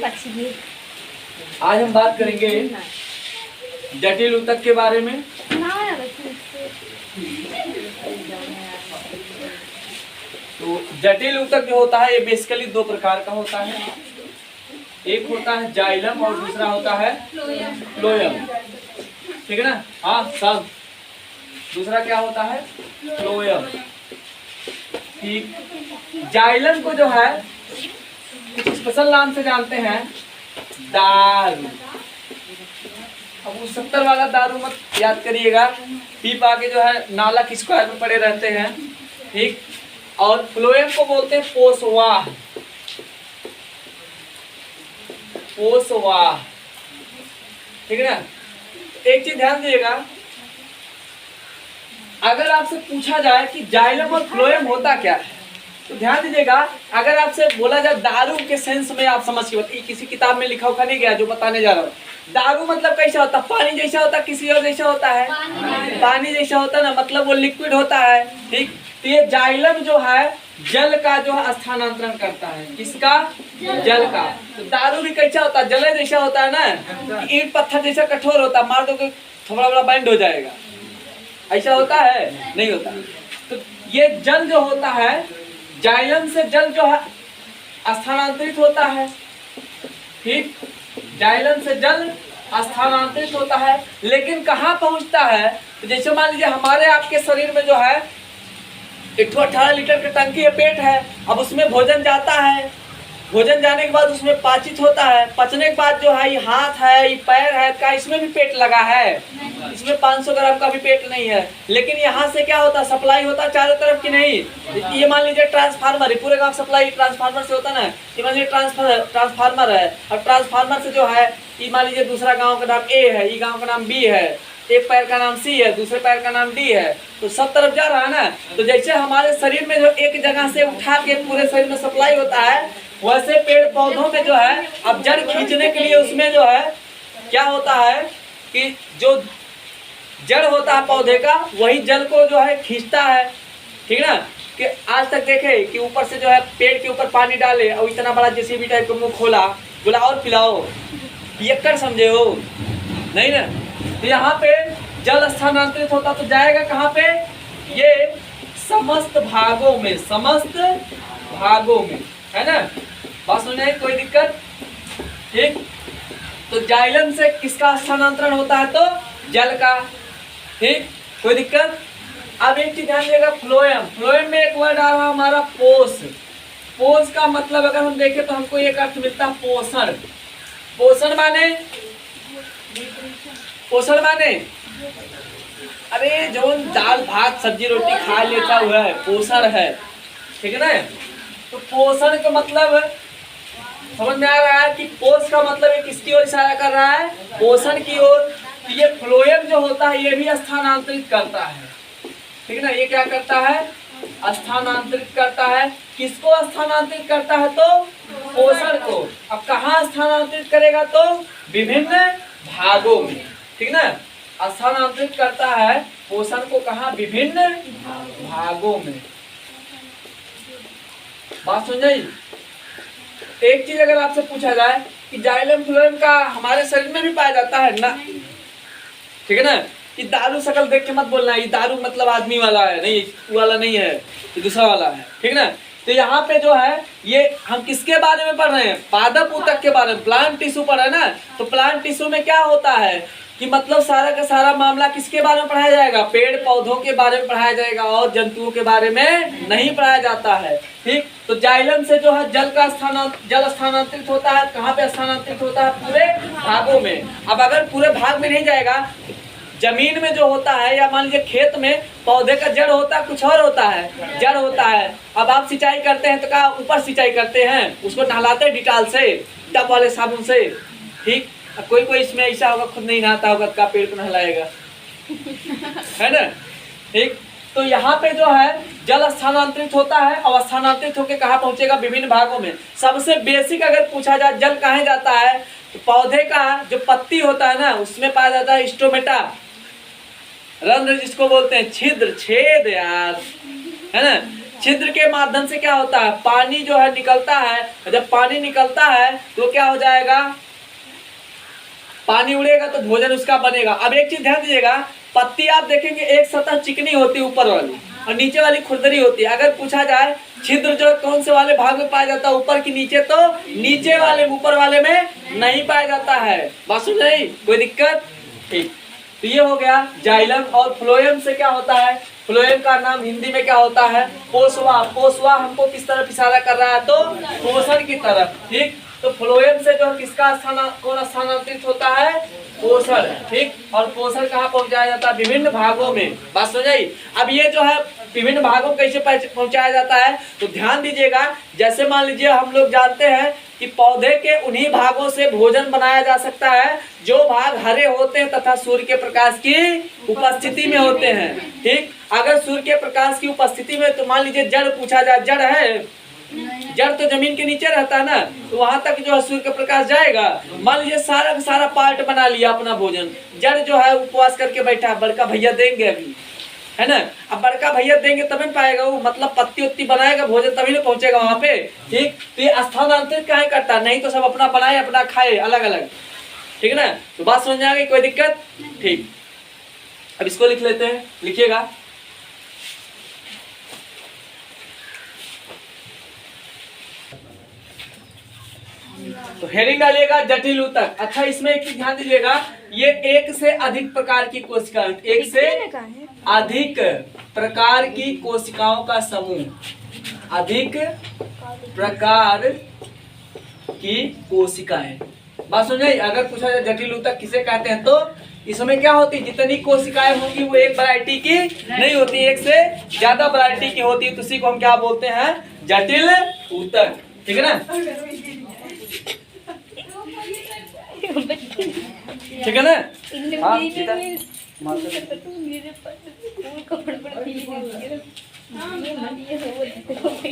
आज हम बात करेंगे जटिल ऊतक के बारे में। तो जटिल ऊतक जो होता है ये बेसिकली दो प्रकार का होता है। एक होता है जाइलम और दूसरा होता है फ्लोएम। ठीक है ना? हाँ सब। दूसरा क्या होता है? फ्लोएम। ठीक। जाइलम को जो है स्पेशल नाम से जानते हैं दारू। अब वो 70 वाला दारू मत याद करिएगा, पीप आके जो है नाला की स्क्वायर में पड़े रहते हैं। ठीक। और फ्लोएम को बोलते हैं पोषवाह। पोषवाह। ठीक है ना? एक चीज ध्यान दीजिएगा, अगर आपसे पूछा जाए कि जाइलम और फ्लोएम होता क्या है तो ध्यान दीजिएगा, अगर आपसे बोला जाए दारू के सेंस में आप समझ के बताइए, किसी किताब में लिखा हुआ नहीं गया जो बताने जा रहा हूँ। दारू मतलब कैसा होता है? पानी जैसा होता है, किसी और जैसा होता है? पानी जैसा होता है ना, मतलब वो लिक्विड होता है। ठीक। तो ये जाइलम जो है जल का जो है स्थानांतरण करता है। किसका? जल का। तो दारू भी कैसा होता है? जल जैसा होता है ना, ईंट पत्थर जैसा कठोर होता है, मार दो कि थोड़ा बड़ा बैंड हो जाएगा। ऐसा होता है? नहीं होता। तो ये जल जो होता है, जाइलम से जल जो है स्थानांतरित होता है। ठीक। जाइलम से जल स्थानांतरित होता है, लेकिन कहाँ पहुंचता है? तो जैसे मान लीजिए हमारे आपके शरीर में जो है 18 लीटर का टंकी है, पेट है। अब उसमें भोजन जाता है, भोजन जाने के बाद उसमें पाचित होता है। पचने के बाद जो है ये हाथ है, ये पैर है, का इसमें भी पेट लगा है? इसमें 500 ग्राम का भी पेट नहीं है। लेकिन यहाँ से क्या होता है? सप्लाई होता है चारों तरफ की नहीं। ये मान लीजिए ट्रांसफार्मर है, पूरे गांव सप्लाई ट्रांसफार्मर से होता है ना। ये मान लीजिए ट्रांसफार्मर है, और ट्रांसफार्मर से जो है ये मान लीजिए दूसरा गाँव का नाम ए है, ये गाँव का नाम बी है, एक पैर का नाम सी है, दूसरे पैर का नाम डी है, तो सब तरफ जा रहा है ना। तो जैसे हमारे शरीर में जो एक जगह से उठा के पूरे शरीर में सप्लाई होता है, वैसे पेड़ पौधों में जो है अब जड़ खींचने के लिए उसमें जो है क्या होता है कि जो जड़ होता है पौधे का वही जल को जो है खींचता है। ठीक है ना? कि आज तक देखे कि ऊपर से जो है पेड़ के ऊपर पानी डाले और इतना बड़ा जेसीबी टाइप का मुंह खोला, बोला और पिलाओ, ये कर समझे हो? नहीं ना। तो यहाँ पे जल स्थानांतरित होता तो जाएगा कहाँ पे? ये समस्त भागों में, समस्त भागों में, है ना? बात समझ आई? कोई दिक्कत? ठीक। तो जाइलम से किसका स्थानांतरण होता है? तो जल का। ठीक। कोई दिक्कत? अब एक चीज ध्यान देगा, फ्लोएम। फ्लोएम में एक वर्ड आ रहा हमारा पोष। पोष का मतलब अगर हम देखें तो हमको एक अर्थ मिलता है पोषण। पोषण माने? पोषण माने अरे जो दाल भात सब्जी रोटी खा लेता हुआ है, पोषण है। ठीक है ना? तो पोषण का मतलब समझ में आ रहा है कि पोष का मतलब ये किसकी ओर इशारा कर रहा है? पोषण की ओर। तो ये फ्लोएम जो होता है ये भी स्थानांतरित करता है। ठीक है ना? ये क्या करता है? स्थानांतरित करता है। किसको स्थानांतरित करता है? तो पोषण को। अब कहाँ स्थानांतरित करेगा? तो विभिन्न भागों में। ठीक ना? स्थानांतरित करता है पोषण को कहाँ? विभिन्न भागों में। बात समझ आई? एक चीज अगर आपसे पूछा जाए कि जाइलम फ्लोएम का हमारे शरीर में भी पाया जाता है ना? ठीक है ना? ये दारू शकल देख के मत बोलना है ये दारू मतलब आदमी वाला है, नहीं वो वाला नहीं है, ये दूसरा वाला है। ठीक ना? तो यहाँ पे जो है ये हम किसके बारे में पढ़ रहे हैं? पादप ऊतक के बारे में, प्लांट टिश्यू पढ़ रहे हैं ना। तो प्लांट टिश्यू में क्या होता है कि मतलब सारा का सारा मामला किसके बारे में पढ़ाया जाएगा? पेड़ पौधों के बारे में पढ़ाया जाएगा और जंतुओं के बारे में नहीं पढ़ाया जाता है। ठीक। तो जाइलम से जो है जल स्थानांतरित होता है। कहाँ पे स्थानांतरित होता है? पूरे भागों में। अब अगर पूरे भाग में नहीं जाएगा, जमीन में जो होता है या मान लीजिए खेत में पौधे का जड़ होता है, कुछ और होता है, जड़ होता है। अब आप सिंचाई करते हैं तो क्या ऊपर सिंचाई करते हैं? उसको नहलाते हैं डिटॉल से, टब वाले साबुन से। ठीक। कोई कोई इसमें ऐसा होगा खुद नहीं नहाता होगा का पेड़ को नहलाएगा, है ना? ठीक। तो यहाँ पे जो है जल स्थानांतरित होता है और स्थानांतरित होकर कहाँ पहुंचेगा? विभिन्न भागों में। सबसे बेसिक अगर पूछा जाए जल कहाँ जाता है तो पौधे का जो पत्ती होता है ना उसमें पाया जाता है स्टोमेटा, रंध्र जिसको बोलते हैं, छिद्र, छेद यार, है ना? छिद्र के माध्यम से क्या होता है, पानी जो है निकलता है। जब पानी निकलता है तो क्या हो जाएगा, पानी उड़ेगा तो भोजन उसका बनेगा। अब एक चीज ध्यान दीजिएगा, पत्ती आप देखेंगे एक सतह चिकनी होती है ऊपर वाली और नीचे वाली खुरदरी होती है। अगर पूछा जाए छिद्र जो कौन से वाले भाग में पाया जाता है, ऊपर की नीचे, तो नीचे वाले, ऊपर वाले में नहीं पाया जाता है। बात सुन रही, कोई दिक्कत? ठीक, तो ये हो गया जाइलम। और फ्लोएम से क्या होता है, फ्लोएम का नाम हिंदी में क्या होता है, पोषवा। पोषवा हमको किस तरफ इशारा कर रहा है, तो पोषण की तरफ। ठीक, तो फ्लोएम से जो किसका कौन स्थानांतरित होता है, पोषण। ठीक, और पोषण कहाँ पहुंचाया जाता है, विभिन्न भागों में। बात समझ आई। अब ये जो है विभिन्न भागों को कैसे पहुंचाया जाता है, तो ध्यान दीजिएगा। जैसे मान लीजिए हम लोग जानते हैं कि पौधे के उन्हीं भागों से भोजन बनाया जा सकता है जो भाग हरे होते हैं तथा सूर्य के प्रकाश की उपस्थिति में होते हैं। ठीक, अगर सूर्य के प्रकाश की उपस्थिति में, तो मान लीजिए जड़ पूछा जाए, जड़ है, जड़ तो जमीन के नीचे रहता है ना, तो वहां तक जो है सूर्य का प्रकाश जाएगा। मान लीजिए सारा का सारा पार्ट बना लिया अपना भोजन, जड़ जो है उपवास करके बैठा है, बड़का भैया देंगे अभी, है ना। अब बड़का भैया देंगे तभी पाएगा वो, मतलब पत्ती उत्ती बनाएगा भोजन तभी ना पहुंचेगा वहां पे। ठीक, तो ये स्थानांतरित काहे करता, नहीं तो सब अपना बनाए अपना खाए अलग अलग। ठीक है ना, तो बात समझ आ गई, कोई दिक्कत? ठीक, अब इसको लिख लेते हैं, लिखिएगा। तो हेडिंग डालिएगा जटिल ऊतक। अच्छा, इसमें एक चीज ध्यान दीजिएगा, ये एक से अधिक प्रकार की कोशिकाएं, एक से अधिक प्रकार की कोशिकाओं का समूह, अधिक प्रकार की कोशिकाएं। बात समझ आई। अगर पूछा जाए जटिल ऊतक किसे कहते हैं, तो इसमें क्या होती है, जितनी कोशिकाएं होंगी वो एक वैरायटी की नहीं होती, एक से ज्यादा वैरायटी की होती है। तो उसी को हम क्या बोलते हैं, जटिल ऊतक। ठीक है ना, ठीक है ना।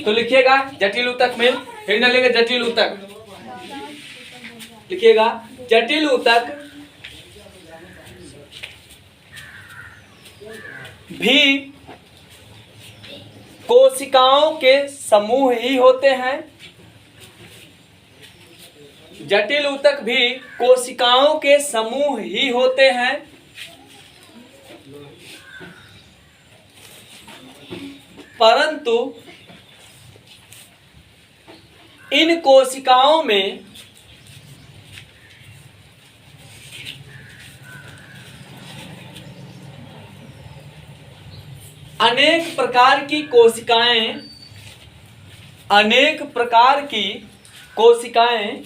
तो लिखिएगा जटिल ऊतक में, फिर न लेंगे जटिल ऊतक, लिखिएगा जटिल ऊतक भी कोशिकाओं के समूह ही होते हैं। जटिल ऊतक भी कोशिकाओं के समूह ही होते हैं, परंतु इन कोशिकाओं में अनेक प्रकार की कोशिकाएं, अनेक प्रकार की कोशिकाएं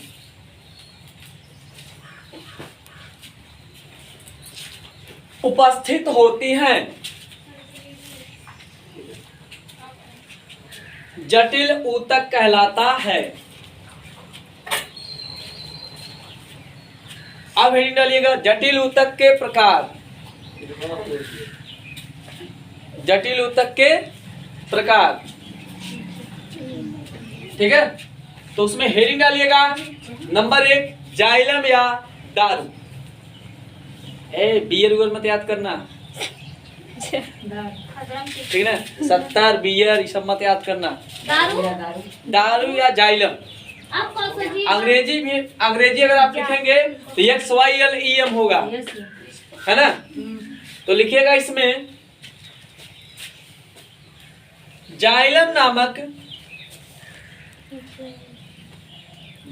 उपस्थित होती हैं। जटिल ऊतक कहलाता है। अब हेडिंग डालिएगा जटिल ऊतक के प्रकार, जटिल ऊतक के प्रकार। ठीक है, तो उसमें हेडिंग डालिएगा नंबर 1 जाइलम या दारू। बियर उगर मत याद करना, ठीक है ना, 70 बियर ये सब मत याद करना। दारू या जाइलम। अंग्रेजी भी, अंग्रेजी अगर आप लिखेंगे तो XYLEM होगा, है ना। तो लिखिएगा इसमें जाइलम नामक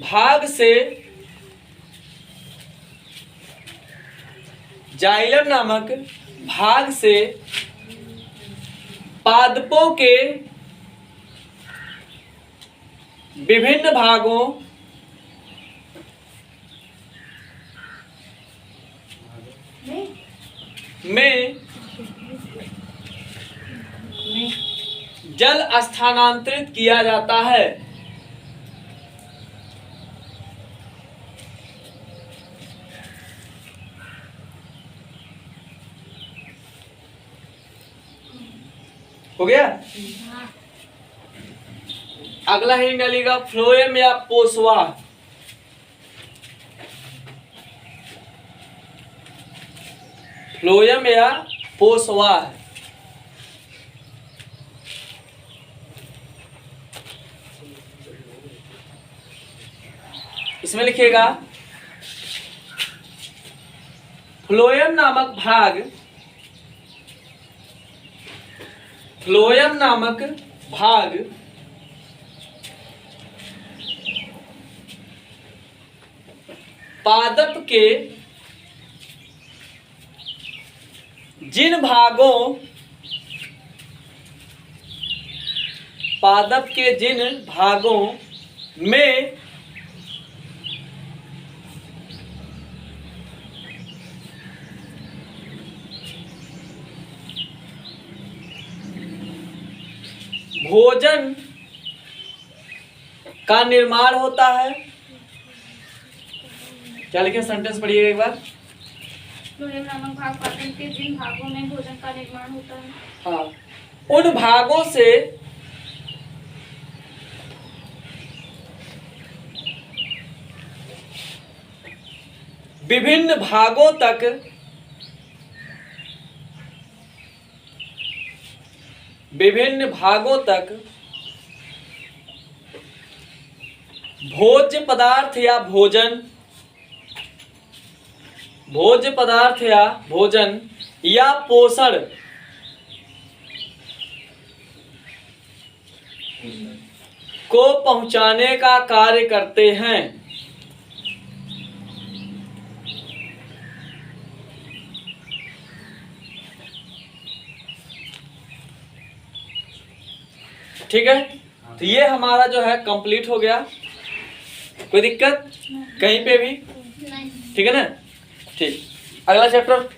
भाग से, जाइलम नामक भाग से पादपों के विभिन्न भागों में जल स्थानांतरित किया जाता है। हो गया। अगला हेडिंग डालिएगा फ्लोएम या पोषवा। फ्लोएम या पोषवा। इसमें लिखिएगा फ्लोएम नामक भाग, फ्लोएम नामक भाग पादप के जिन भागों, पादप के जिन भागों में भोजन का निर्माण होता है, क्या लिखे सेंटेंस पढ़िएगा एक बार। फ्लोएम नामक भाग पादप के जिन भागों में भोजन का निर्माण होता है, हाँ, उन भागों से विभिन्न भागों तक भोज्य पदार्थ या भोजन या पोषण को पहुंचाने का कार्य करते हैं। ठीक है, तो ये हमारा जो है कंप्लीट हो गया। कोई दिक्कत कहीं पे भी? ठीक है ना। ठीक, अगला चैप्टर